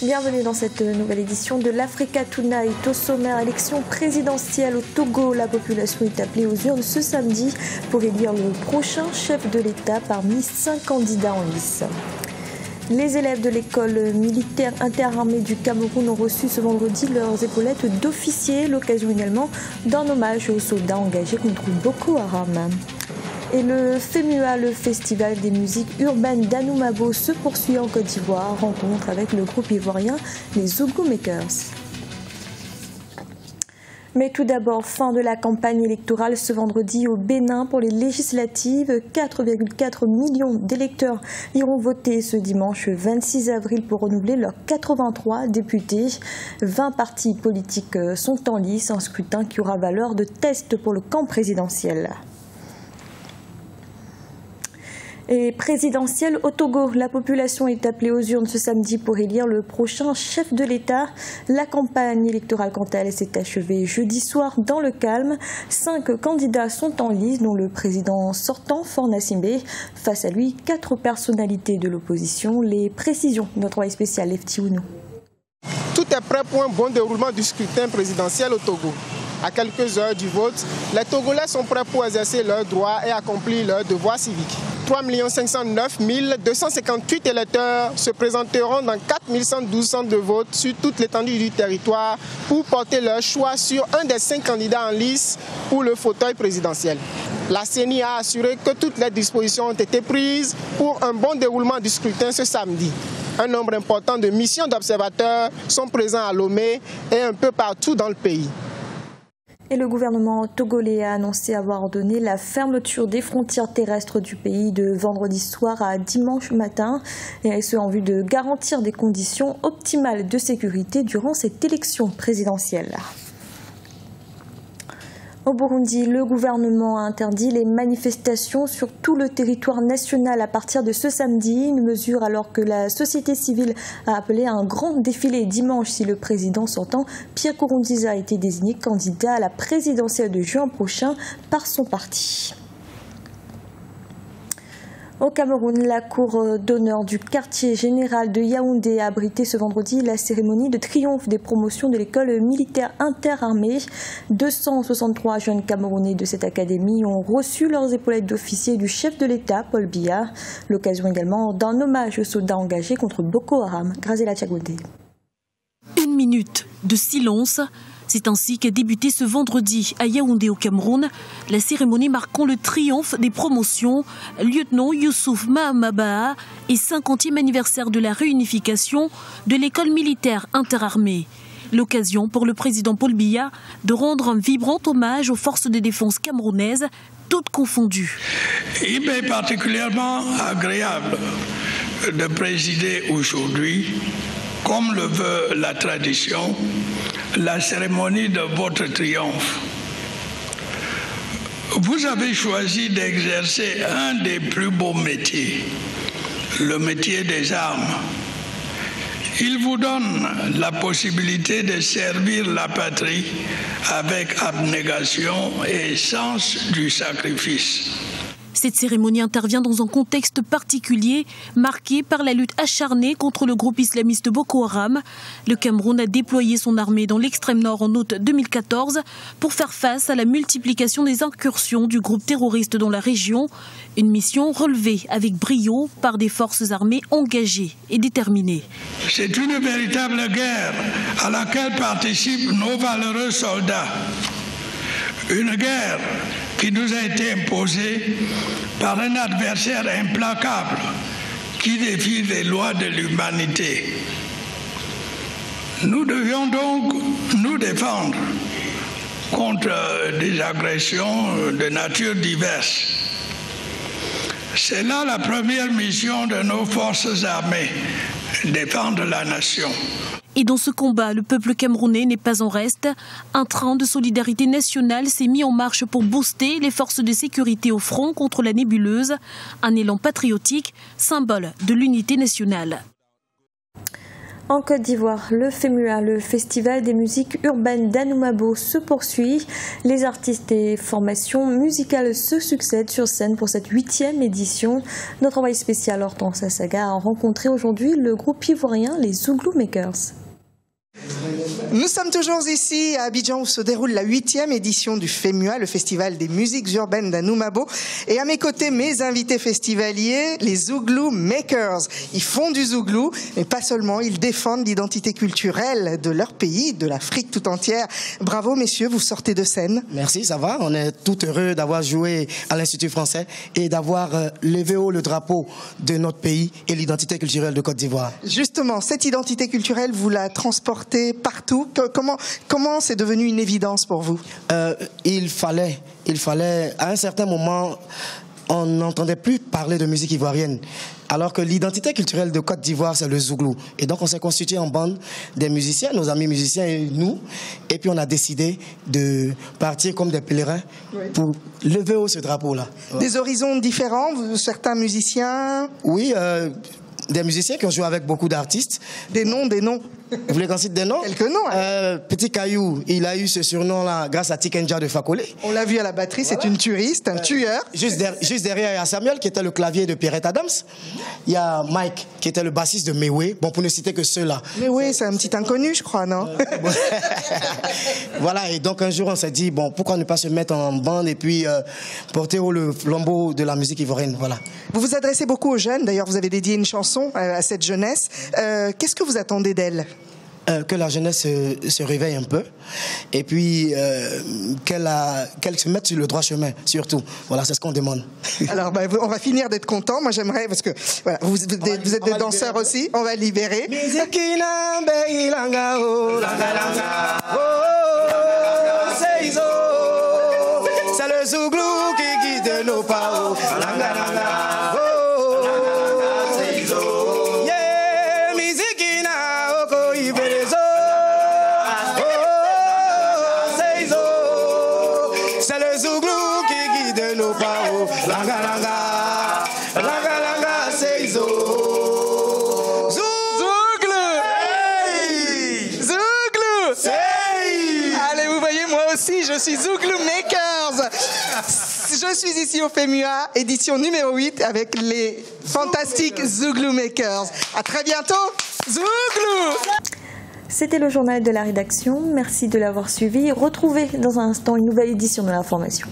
Bienvenue dans cette nouvelle édition de l'Africa Tonight. Au sommaire, élection présidentielle au Togo. La population est appelée aux urnes ce samedi pour élire le prochain chef de l'État parmi 5 candidats en lice. Les élèves de l'école militaire interarmée du Cameroun ont reçu ce vendredi leurs épaulettes d'officiers, l'occasion également d'un hommage aux soldats engagés contre Boko Haram. Et le FEMUA, le Festival des musiques urbaines d'Anoumabo, se poursuit en Côte d'Ivoire. Rencontre avec le groupe ivoirien les Ougou Makers. Mais tout d'abord, fin de la campagne électorale ce vendredi au Bénin pour les législatives. 4,4 millions d'électeurs iront voter ce dimanche 26 avril pour renouveler leurs 83 députés. 20 partis politiques sont en lice, un scrutin qui aura valeur de test pour le camp présidentiel. Et présidentielle au Togo, la population est appelée aux urnes ce samedi pour élire le prochain chef de l'État. La campagne électorale, quant à elle, s'est achevée jeudi soir dans le calme. 5 candidats sont en lice, dont le président sortant, Faure Gnassingbé. Face à lui, 4 personnalités de l'opposition. Les précisions de notre envoyé spécial, Lefty Ounou. Tout est prêt pour un bon déroulement du scrutin présidentiel au Togo. À quelques heures du vote, les Togolais sont prêts pour exercer leurs droits et accomplir leurs devoirs civiques. 3 509 258 électeurs se présenteront dans 4 112 centres de vote sur toute l'étendue du territoire pour porter leur choix sur un des 5 candidats en lice pour le fauteuil présidentiel. La CENI a assuré que toutes les dispositions ont été prises pour un bon déroulement du scrutin ce samedi. Un nombre important de missions d'observateurs sont présents à Lomé et un peu partout dans le pays. Et le gouvernement togolais a annoncé avoir ordonné la fermeture des frontières terrestres du pays de vendredi soir à dimanche matin, et ce en vue de garantir des conditions optimales de sécurité durant cette élection présidentielle. Au Burundi, le gouvernement a interdit les manifestations sur tout le territoire national à partir de ce samedi. Une mesure alors que la société civile a appelé à un grand défilé dimanche si le président sortant, Pierre Nkurunziza, a été désigné candidat à la présidentielle de juin prochain par son parti. Au Cameroun, la cour d'honneur du quartier général de Yaoundé a abrité ce vendredi la cérémonie de triomphe des promotions de l'école militaire interarmée. 263 jeunes Camerounais de cette académie ont reçu leurs épaulettes d'officier du chef de l'État, Paul Biya. L'occasion également d'un hommage aux soldats engagés contre Boko Haram. Graziella Tchagoudé. 1 minute de silence. C'est ainsi qu'a débuté ce vendredi à Yaoundé au Cameroun la cérémonie marquant le triomphe des promotions. Lieutenant Youssouf Mahamaba et 50e anniversaire de la réunification de l'école militaire interarmée. L'occasion pour le président Paul Biya de rendre un vibrant hommage aux forces de défense camerounaises, toutes confondues. Il m'est particulièrement agréable de présider aujourd'hui, comme le veut la tradition, la cérémonie de votre triomphe. Vous avez choisi d'exercer un des plus beaux métiers, le métier des armes. Il vous donne la possibilité de servir la patrie avec abnégation et sens du sacrifice. Cette cérémonie intervient dans un contexte particulier marqué par la lutte acharnée contre le groupe islamiste Boko Haram. Le Cameroun a déployé son armée dans l'extrême nord en août 2014 pour faire face à la multiplication des incursions du groupe terroriste dans la région. Une mission relevée avec brio par des forces armées engagées et déterminées. C'est une véritable guerre à laquelle participent nos valeureux soldats. Une guerre qui nous a été imposée par un adversaire implacable qui défie les lois de l'humanité. Nous devions donc nous défendre contre des agressions de nature diverse. C'est là la première mission de nos forces armées, défendre la nation. Et dans ce combat, le peuple camerounais n'est pas en reste. Un train de solidarité nationale s'est mis en marche pour booster les forces de sécurité au front contre la nébuleuse. Un élan patriotique, symbole de l'unité nationale. En Côte d'Ivoire, le FEMUA, le Festival des musiques urbaines d'Anoumabo, se poursuit. Les artistes et formations musicales se succèdent sur scène pour cette 8e édition. Notre envoyé spécial Hortense Assaga a rencontré aujourd'hui le groupe ivoirien les Zouglou Makers. Nous sommes toujours ici à Abidjan où se déroule la 8e édition du FEMUA, le Festival des musiques urbaines d'Anoumabo. Et à mes côtés, mes invités festivaliers, les Zouglou Makers. Ils font du zouglou, mais pas seulement, ils défendent l'identité culturelle de leur pays, de l'Afrique tout entière. Bravo messieurs, vous sortez de scène. Merci, ça va. On est tout heureux d'avoir joué à l'Institut français et d'avoir levé haut le drapeau de notre pays et l'identité culturelle de Côte d'Ivoire. Justement, cette identité culturelle, vous la transportez partout. Comment c'est devenu une évidence pour vous? Il fallait, à un certain moment, on n'entendait plus parler de musique ivoirienne. Alors que l'identité culturelle de Côte d'Ivoire, c'est le zouglou. Et donc, on s'est constitué en bande des musiciens, nos amis musiciens et nous. Et puis, on a décidé de partir comme des pèlerins pour lever haut ce drapeau-là. Ouais. Des horizons différents, certains musiciens? Oui, des musiciens qui ont joué avec beaucoup d'artistes. Des noms. Vous voulez qu'on cite des noms? Quelques noms. Petit Caillou, il a eu ce surnom-là grâce à Tikenja de Fakolé. On l'a vu à la batterie, voilà. C'est une tuerie, c'est un tueur. Juste derrière, il y a Samuel qui était le clavier de Pierrette Adams. Il y a Mike qui était le bassiste de Mewe. Bon, pour ne citer que ceux-là. Mewe, c'est un petit inconnu, je crois, non? Voilà, et donc un jour, on s'est dit, bon, pourquoi ne pas se mettre en bande et puis porter haut le flambeau de la musique ivoirienne, voilà. Vous vous adressez beaucoup aux jeunes, d'ailleurs, vous avez dédié une chanson à cette jeunesse. Qu'est-ce que vous attendez d'elle? Que la jeunesse se réveille un peu et puis qu'elle se mette sur le droit chemin, surtout. Voilà, c'est ce qu'on demande. Alors, on va finir d'être content. Moi, j'aimerais, parce que voilà, vous êtes des danseurs aussi, on va libérer. C'est le zouglou qui guide nos pas. Je suis Zouglou Makers. Je suis ici au FEMUA, édition numéro 8, avec les fantastiques Zouglou Makers. À très bientôt, Zouglou. C'était le journal de la rédaction. Merci de l'avoir suivi. Retrouvez dans un instant une nouvelle édition de l'information.